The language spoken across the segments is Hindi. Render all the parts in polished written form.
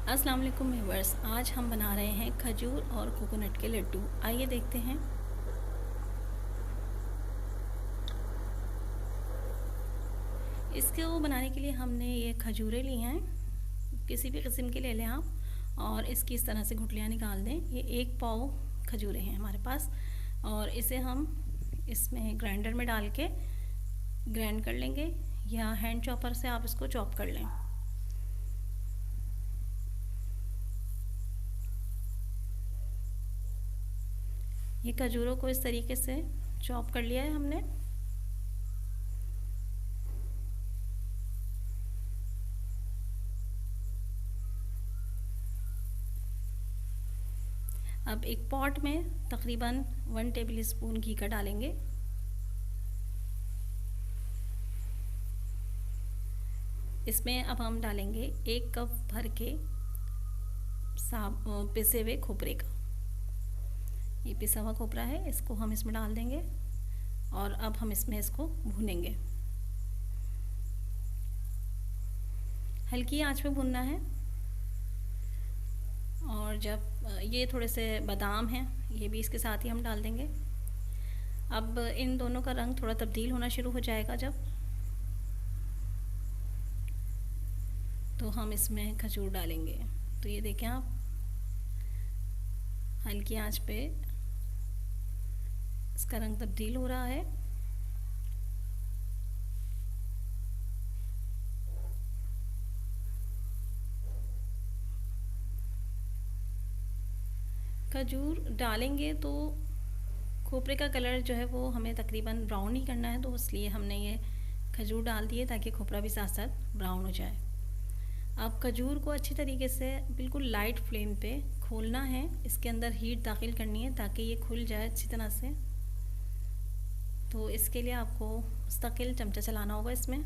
अस्सलाम वालेकुम व्यूअर्स, आज हम बना रहे हैं खजूर और कोकोनट के लड्डू। आइए देखते हैं। इसको बनाने के लिए हमने ये खजूरें ली हैं, किसी भी किस्म के ले लें आप, और इसकी इस तरह से गुठलियाँ निकाल दें। ये 1 पाव खजूरें हैं हमारे पास, और इसे हम इसमें ग्राइंडर में डाल के ग्राइंड कर लेंगे, या हैंड चॉपर से आप इसको चॉप कर लें। ये खजूरों को इस तरीके से चॉप कर लिया है हमने। अब एक पॉट में तकरीबन 1 टेबल स्पून घी का डालेंगे। इसमें अब हम डालेंगे 1 कप भर के पिसे हुए खोपरे का। ये पिसा हुआ खोपरा है, इसको हम इसमें डाल देंगे और अब हम इसमें इसको भूनेंगे। हल्की आंच पे भूनना है। और जब ये थोड़े से बादाम हैं, ये भी इसके साथ ही हम डाल देंगे। अब इन दोनों का रंग थोड़ा तब्दील होना शुरू हो जाएगा जब, तो हम इसमें खजूर डालेंगे। तो ये देखें आप, हल्की आंच पे इसका रंग तब्दील हो रहा है। खजूर डालेंगे तो खोपरे का कलर जो है वो हमें तकरीबन ब्राउन ही करना है, तो इसलिए हमने ये खजूर डाल दिए ताकि खोपरा भी साथ साथ ब्राउन हो जाए। अब खजूर को अच्छी तरीके से बिल्कुल लाइट फ्लेम पे खोलना है, इसके अंदर हीट दाखिल करनी है ताकि ये खुल जाए अच्छी तरह से। तो इसके लिए आपको मुस्तकिल चमचा चलाना होगा इसमें।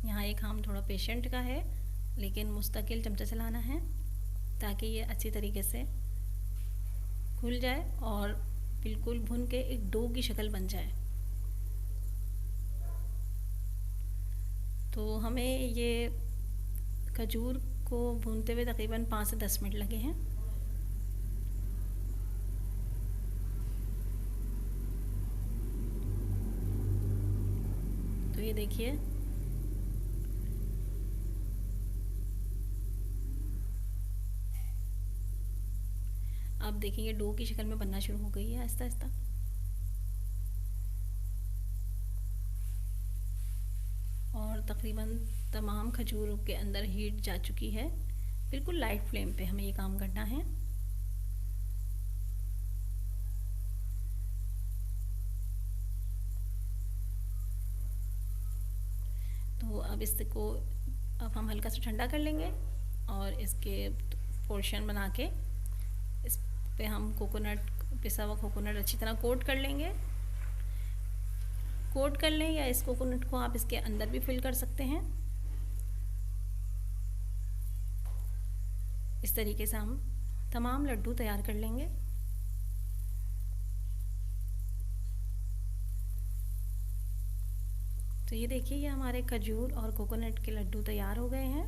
यहाँ एक काम थोड़ा पेशेंट का है, लेकिन मुस्तकिल चमचा चलाना है ताकि ये अच्छी तरीके से खुल जाए और बिल्कुल भुन के एक डो की शक्ल बन जाए। तो हमें ये खजूर को भूनते हुए तकरीबन 5 से 10 मिनट लगे हैं। तो ये देखिए, अब देखिए ये डो की शक्ल में बनना शुरू हो गई है आहिस्ता आहिस्ता। और तकरीबन तमाम खजूरों के अंदर हीट जा चुकी है। बिल्कुल लाइट फ्लेम पे हमें ये काम करना है। तो अब इसको हम हल्का सा ठंडा कर लेंगे और इसके पोर्शन बना के इस पे हम कोकोनट, पिसा हुआ कोकोनट अच्छी तरह कोट कर लेंगे। कोट कर लें, या इस कोकोनट को आप इसके अंदर भी फिल कर सकते हैं। इस तरीके से हम तमाम लड्डू तैयार कर लेंगे। तो ये देखिए, ये हमारे खजूर और कोकोनट के लड्डू तैयार हो गए हैं।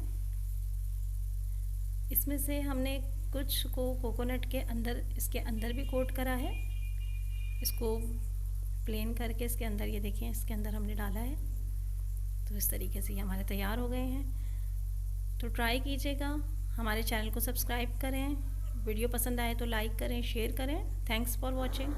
इसमें से हमने कुछ को कोकोनट के अंदर, इसके अंदर भी कोट करा है। इसको प्लेन करके इसके अंदर, ये देखिए इसके अंदर हमने डाला है। तो इस तरीके से ये हमारे तैयार हो गए हैं। तो ट्राई कीजिएगा, हमारे चैनल को सब्सक्राइब करें, वीडियो पसंद आए तो लाइक करें, शेयर करें। Thanks for watching.